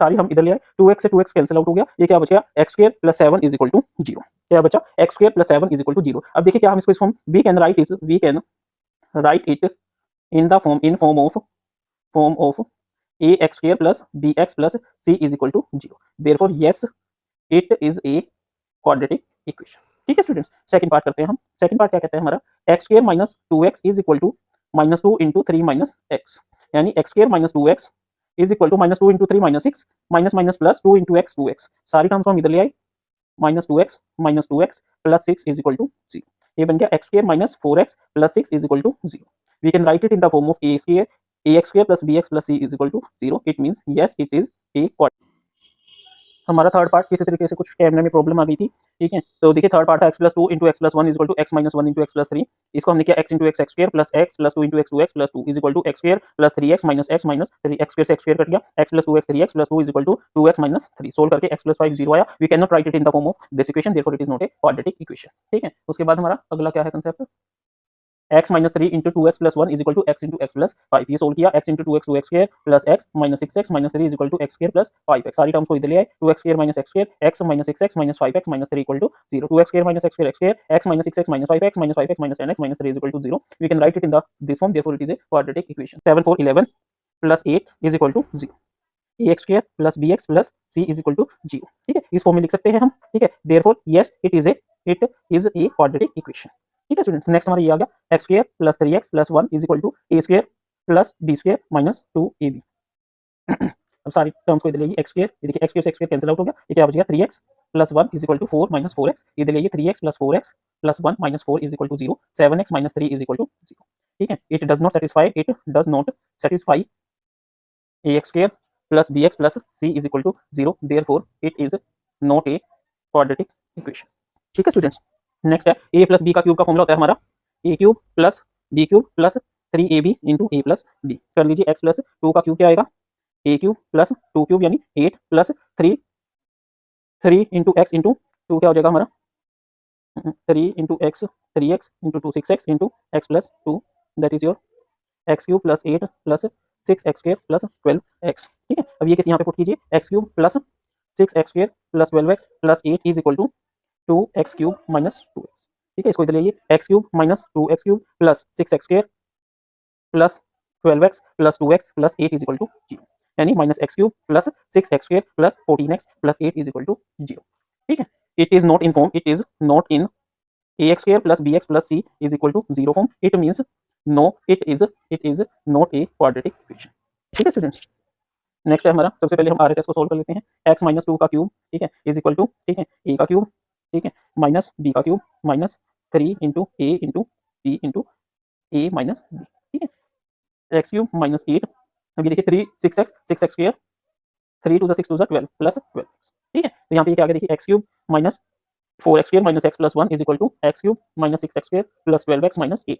सारी हम इधर ले आए, 2x से 2x कैंसिल आउट हो गया, ये क्या बचा x square plus 7 is equal to 0। क्या बचा x square plus 7 is equal to 0। अब देखिए क्या हम इसको इस form we can write it in the form of ax square plus bx plus c is equal to 0। Therefore yes it is a quadratic equation. ठीक है students, second part करते हैं हम। सेकंड पार्ट क्या कहता है हमारा, x square minus 2x is equal to minus 2 into 3 minus x, यानी x square minus 2x is equal to minus 2 into 3 minus 6 minus minus plus 2 into x 2x, सारी terms हम इधर ले आए, minus 2x plus 6 is equal to 0। ये बन गया x square minus 4x plus 6 is equal to 0। We can write it in the form of ax square plus bx plus c is equal to 0। It means yes it is a quadratic. हमारा third part किसी तरीके से कुछ कैमरे में problem आ गई थी, ठीक है, तो देखिए थर्ड पार्ट था x plus 2 into x plus 1 is equal to x minus 1 into x plus 3। इसको हमने किया x into x square plus x plus 2 into x 2x plus 2 is equal to x square plus 3x minus x minus 3, x square से x square cut गया, x plus 2x 3x plus 2 is equal to 2x minus 3। Solve करके x plus 5 0 आया। We can not write it in the form of this equation, therefore it is not a quadratic equation. ठीक है, उसके बाद हमारा अगला क्या है concept, x minus 3 into 2x plus 1 is equal to x into x plus 5। ये solve किया, x into 2x square plus x minus 6x minus 3 is equal to x square plus 5x, सारी टर्म्स को इधर ले आए, 2x square minus x square x minus 6x minus 5x minus 3 equal to 0, 2x square minus x square x minus 6x minus 5x minus 10x minus 3 is equal to 0। We can write it in the this form, therefore it is a quadratic equation. 7 4 11 plus 8 is equal to 0, ax square plus bx plus c is equal to 0। ठीक है, इस form में लिख सकते हैं हम। ठीक है, therefore yes it is a quadratic equation. ठीक है स्टूडेंट्स, नेक्स्ट हमारा ये आ गया x square plus 3x plus 1 is equal to a square plus b square minus 2ab। अब सारी टर्म्स को इधर लेंगे, x स्क्वायर, ये देखिए x स्क्वायर से x स्क्वायर कैंसिल आउट हो गया, ये क्या बचेगा 3x plus 1 is equal to 4 minus 4x, इधर लेंगे 3x plus 4x plus 1 minus 4 is equal to 0, 7x minus 3 is equal to 0। ठीक है, it does not satisfy ax square plus bx plus c is equal to 0, therefore it is not a quadratic equation. ठीक है students, next है a plus B का cube का formula होता है हमारा a cube plus b cube plus 3ab into a plus b। कर लीजिए, x प्लस 2 का क्यूब क्या आएगा, a क्यूब प्लस 2 क्यूब यानी 8 प्लस 3 इंटू एक्स इंटू 2 क्या हो जाएगा हमारा 3 into x 3x into 2 6x into x plus 2, that is your x cube plus 8 plus 6x square plus 12x। ठीक है, अब ये यहाँ पे पुट कीजिए, x cube plus 6x square plus 12x plus 8 is equal to 2x cube minus 2x। ठीक है, इसको इधर लाइए, x cube minus 2x cube plus 6x square plus 12x plus 2x plus 8 is equal to 0, यानी minus x cube plus 6x square plus 14x plus 8 is equal to 0। ठीक है, it is not in form, it is not in ax square plus bx plus c is equal to 0 form, it means no it is not a quadratic equation. ठीक है students, next है हमारा, सबसे पहले हम RHS को solve कर लेते हैं। x माइनस 2 का क्यूब, ठीक है, इज इक्वल टू, ठीक है, a का क्यूब, ठीक है, माइनस b का cube minus 3 into a into b into a minus b। ठीक है, x क्यूब माइनस 8, अब ये देखिए 6x square 3 to the 6 to the 12 plus 12। ठीक है, तो यहाँ पे क्या आ गया देखिए, x cube minus 4x square minus x plus 1 is equal to x cube minus 6x square plus 12x minus 8।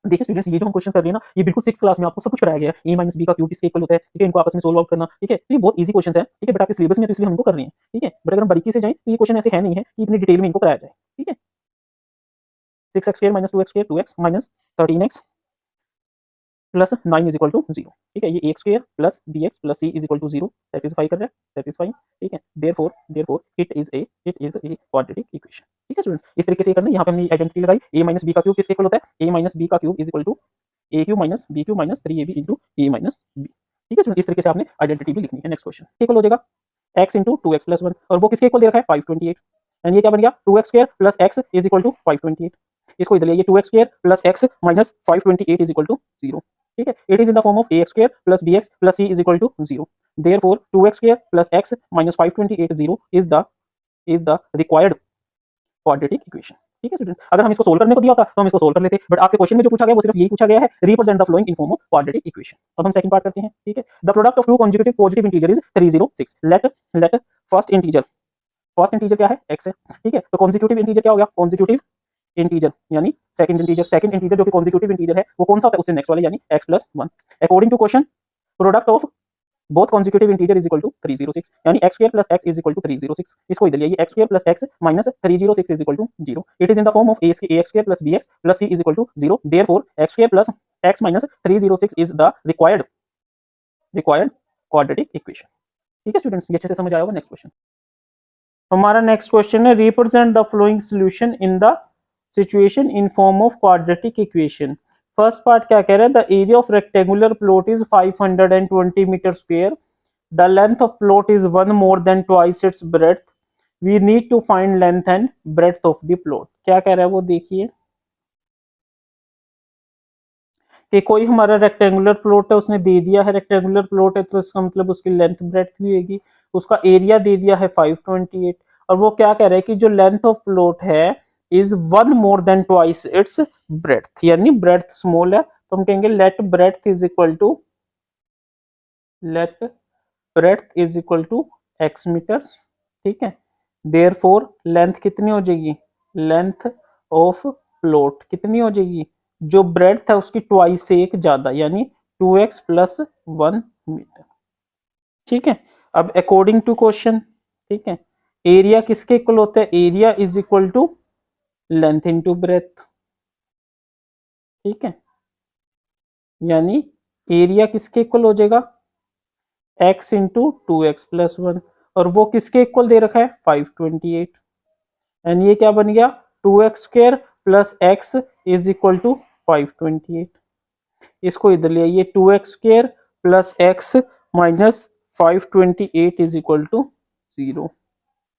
देखिए स्टूडेंट्स, ये जो हम क्वेश्चन कर रहे हैं ना, ये बिल्कुल 6th क्लास में आपको सब कुछ कराया गया है। a माइनस b का क्यूब किसके इक्वल होता है, ठीक है, इनको आपस में सोल्व आउट करना। ठीक है, तो ये बहुत इजी क्वेश्चन है, ठीक है, बट आपके सिलेबस में तो इसलिए हम इनको कर रहे हैं। ठीक है, बट अगर हम बारीकी से जाएं तो ये क्वेश्चन ऐसे है नहीं है कि इतनी डिटेल में इनको कराया जाए। ठीक है, 6x square minus 2x square 2x minus 13x plus 9 is equal to 0। ठीक है, ये a square plus bx plus c is equal to 0 satisfy कर रहा है, सेटिस्फाई। ठीक है, therefore it is a quadratic equation. ठीक है स्टूडेंट, इस तरीके से करना है। यहाँ पे हमने आइडेंटिटी लगाई, a माइनस b का क्यूब किसके इक्वल होता है, a माइनस b का cube is equal to a cube minus b cube minus 3ab into a minus b। ठीक है स्टूडेंट, इस तरीके से आपने आइडेंटिटी भी लिखनी है। नेक्स्ट क्वेश्चन इक्वल हो जाएगा x इंटू 2x प्लस 1, और वो किसके इक्वल दे रखा है 528, एंड ये क्या बन गया 2x square plus x is equal to 528। इसको इधर लिए, 2x square plus x minus 528 is equal to 0। ठीक है, it is in the form of ax square plus bx plus c is equal to 0, therefore 2x square plus x minus 528 0 is the required quadratic equation. ठीक है student, अगर हम इसको solve करने को दिया होता तो हम इसको सोल्व कर लेते, बट आपके क्वेश्चन में जो पूछा गया वो सिर्फ यही पूछा गया है, represent the following in form of quadratic equation. अब हम सेकंड पार्ट करते हैं। ठीक है, the product of two consecutive positive integer is 306। Let first integer क्या है x है। ठीक है, तो कॉन्जिक्यूटिव इंटीजर क्या हो गया, कॉन्जिक्यूटिव इंटीजर यानी सेकंड इंटीजर जो कि कॉन्जिक्यूटिव इंटीजर है वो कौन सा होता है, उससे नेक्स्ट वाले यानी x plus 1। According to question, product of both consecutive integer is equal to 306, यानी x square plus x is equal to 306। इसको इधर लिए, x square plus x minus 306 is equal to 0। It is in the form of ax square plus bx plus c is equal to 0, therefore x square plus x minus 306 is the required quadratic equation. ठीक है students, ये अच्छे से समझ आया होगा। Next question, हमारा next question है represent the following solution in the situation in form of quadratic equation. First part क्या कह रहा है, the area of rectangular plot is 520 metre square, the length of plot is 1 more than twice its breadth, we need to find length and breadth of the plot। क्या कह रहा है वो देखिए कि कोई हमारा रेक्टेंगुलर प्लॉट है, उसने दे दिया है रेक्टेंगुलर प्लॉट है, तो इसका मतलब उसकी लेंथ ब्रेड्थ भी होगी। उसका एरिया दे दिया है 528, और वो क्या कह रहा है कि जो लेंथ ऑफ प्लॉट है is 1 more than twice its breadth, यानी ब्रेड्थ स्मॉल है, तो हम कहेंगे let breadth is equal to x metres. ठीक है, देयरफॉर लेंथ कितनी हो जाएगी, लेंथ ऑफ प्लॉट कितनी हो जाएगी, जो ब्रेड्थ है उसकी ट्वाइस से एक ज्यादा, यानी 2x + 1 मीटर। ठीक है, अब अकॉर्डिंग टू क्वेश्चन, ठीक है, एरिया किसके इक्वल होता है, area is equal to length into breadth. ठीक है, यानी एरिया किसके इक्वल हो जाएगा, x इंटू 2x + 1, और वो किसके इक्वल दे रखा है 528, एंड ये क्या बन गया 2x² + x is equal to 528। इसको इधर ले आइए, 2x² + x minus 528 is equal to 0।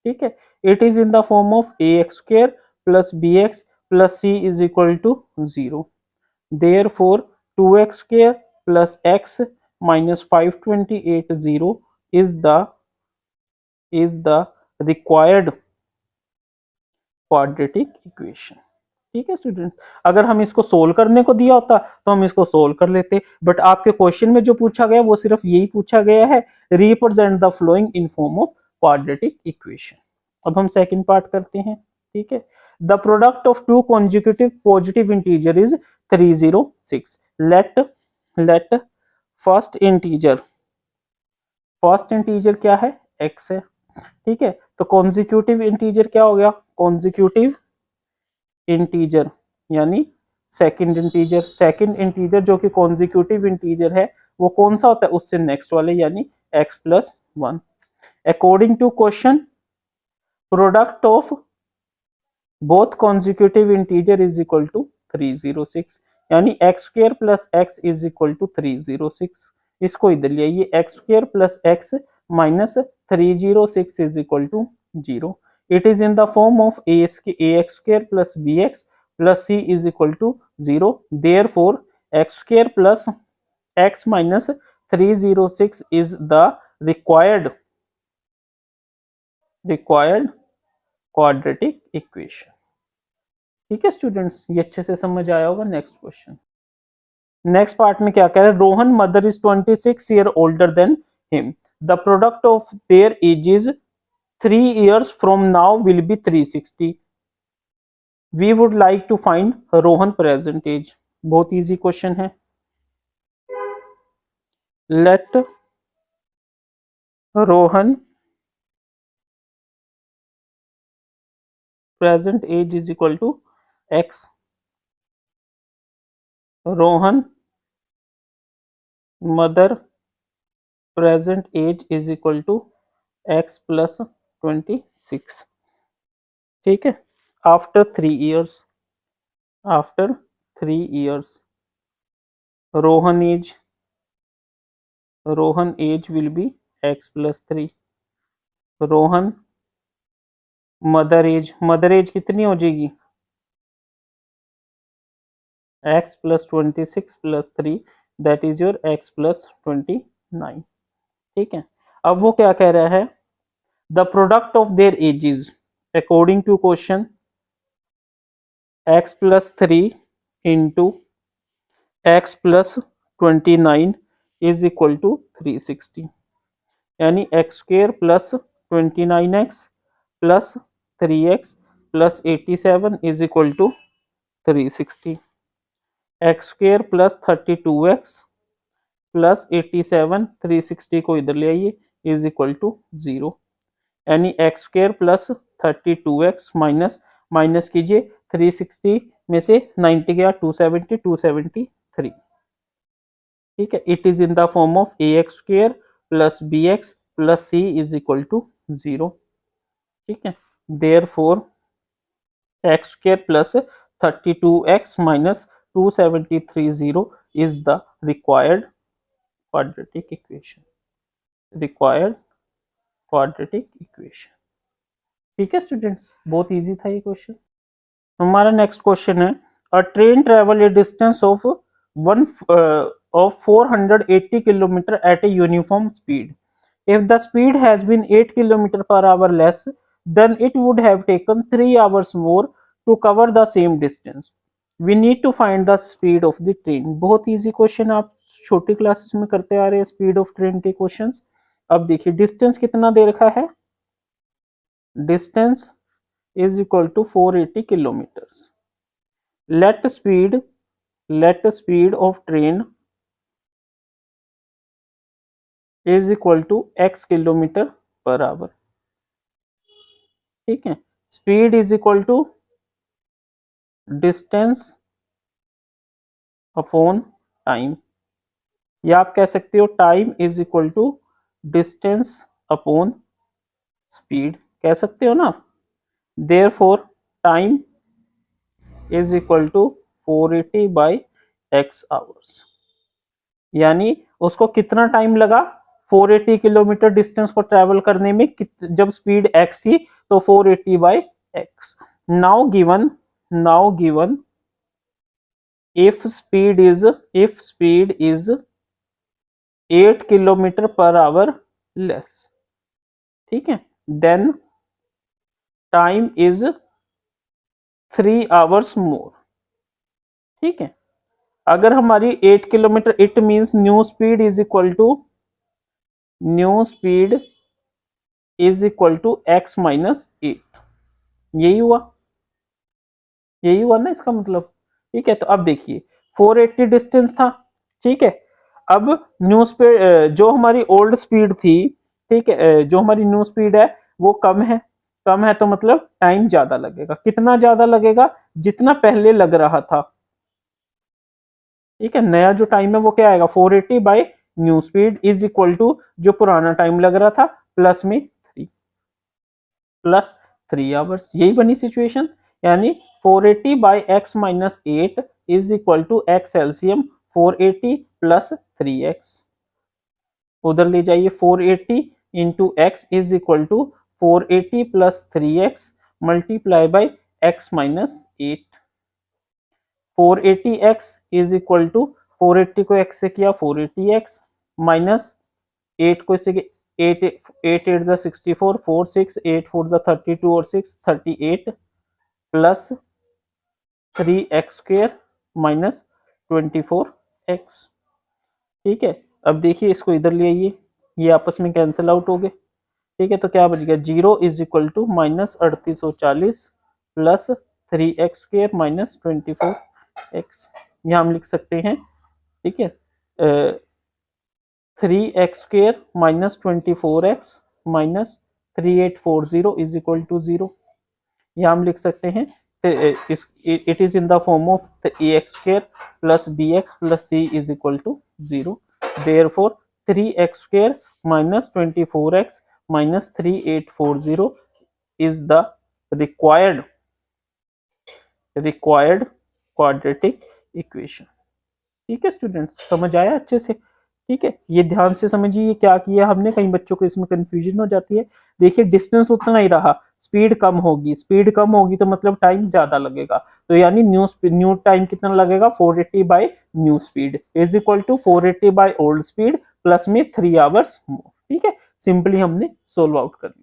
ठीक है, it is in the form of ax² + bx + c is equal to 0। Therefore 2x² + x minus 528 0 is the required quadratic equation। ठीक है student, अगर हम इसको सोल्व करने को दिया होता तो हम इसको सोल्व कर लेते, बट आपके क्वेश्चन में जो पूछा गया वो सिर्फ यही पूछा गया है, represent the following in form of quadratic equation. अब हम सेकंड पार्ट करते हैं। ठीक है, the product of two consecutive positive integer is 306, let first integer क्या है, x है। ठीक है, तो कॉन्जिक्यूटिव इंटीजर क्या हो गया, कॉन्जिक्यूटिव इंटीजर यानी सेकंड इंटीजर जो कि कॉन्जिक्यूटिव इंटीजर है वो कौन सा होता है, उससे नेक्स्ट वाले, यानी x + 1। According to question, product of both consecutive integer is equal to 306, यानी x² + x is equal to 306। इसको इधर ले आइए, x² + x minus 306 is equal to 0। It is in the form of ax² + bx + c is equal to 0। Therefore x² + x minus 306 is the required quadratic equation. ठीक है students, ये अच्छे से समझ आया होगा। नेक्स्ट क्वेश्चन, नेक्स्ट पार्ट में क्या कह रहा है, Rohan mother is 26 year older than him, the product of their ages 3 years from now will be 360, we would like to find Rohan present age. बहुत इजी क्वेश्चन है। Let Rohan present age is equal to x, Rohan mother present age is equal to x + 26। ठीक है, after 3 years Rohan age will be x + 3, Rohan mother age कितनी हो जाएगी, x + 26 + 3, that is your x + 29। ठीक है, अब वो क्या कह रहा है, the product of their ages according to question x + 3 into x + 29 is equal to 360, यानी x² + 29x + 3x + 87 is equal to 360, x² + 32x + 87, 360 को इधर ले आइए, इज इक्वल टू 0, यानी x² + 32x माइनस कीजिए, 360 में से 90 गया, 273। ठीक है, it is in the form of ax² + bx plus c is equal to 0। ठीक है, therefore x square plus 32x minus 2730 is the required quadratic equation, required quadratic equation. ठीक है स्टूडेंट्स, बहुत इजी था ये क्वेश्चन। हमारा नेक्स्ट क्वेश्चन है, a train travel a distance of 480 kilometre at a uniform speed. If the speed has been 8 kilometre per hour less then it would have taken 3 hours more to cover the same distance. We need to find the speed of the train. बहुत easy question, आप छोटी classes में करते आ रहे हैं speed of train के questions. अब देखिए डिस्टेंस कितना दे रखा है, distance is equal to 480 kilometres. Let speed of train is equal to x kilometre per hour. ठीक है, speed is equal to distance upon time, या आप कह सकते हो time is equal to distance upon speed, कह सकते हो ना। Therefore time is equal to 480 by x hours, यानी उसको कितना टाइम लगा 480 किलोमीटर डिस्टेंस को ट्रेवल करने में, जब स्पीड x थी तो 480 by x। Now given if speed is 8 kilometre per hour less, ठीक है, then time is 3 hours more. ठीक है, अगर हमारी 8 kilometre, it means new speed is equal to x minus 8, यही हुआ ना इसका मतलब। ठीक है, तो अब देखिए 480 डिस्टेंस था। ठीक है, अब न्यू स्पीड जो हमारी ओल्ड स्पीड थी, ठीक है, जो हमारी न्यू स्पीड है वो कम है तो मतलब टाइम ज्यादा लगेगा। कितना ज्यादा लगेगा, जितना पहले लग रहा था। ठीक है, नया जो टाइम है वो क्या आएगा 480 by new speed is equal to जो पुराना टाइम लग रहा था प्लस 3 आवर्स। यही बनी सिचुएशन, यानी 480 by x minus 8 is equal to x LCM 480 plus 3x। उधर ले जाइए, 480 into x is equal to 480 plus 3x multiply by x minus 8। 480x is equal to 480 को x से किया 480x माइनस 8 को इससे 8 8 द 64, 4 6 8 4 द 32 और 6 38 plus 3x square minus 24x। ठीक है, अब देखिए इसको इधर ले आइए, ये आपस में कैंसिल आउट हो गए। ठीक है, तो क्या बच गया 0 इज इक्वल टू माइनस 3840 प्लस 3x स्क्वायर माइनस 24x। यहाँ हम लिख सकते हैं, ठीक है, 3x square minus 24x minus 3840 is equal to 0। यहाँ हम लिख सकते हैं it is in the form of ax square plus bx plus c is equal to 0। Therefore 3x square minus 24x minus 3840 is the required quadratic equation. ठीक है students, समझ आया अच्छे से। ठीक है, ये ध्यान से समझिए क्या किया हमने, कई बच्चों को इसमें कंफ्यूजन हो जाती है। देखिए डिस्टेंस उतना ही रहा, स्पीड कम होगी तो मतलब टाइम ज्यादा लगेगा, तो यानी न्यू टाइम कितना लगेगा 480 by new speed is equal to 480 by old speed plus में 3 आवर्स मोर। ठीक है, सिंपली हमने सोल्व आउट कर लिया।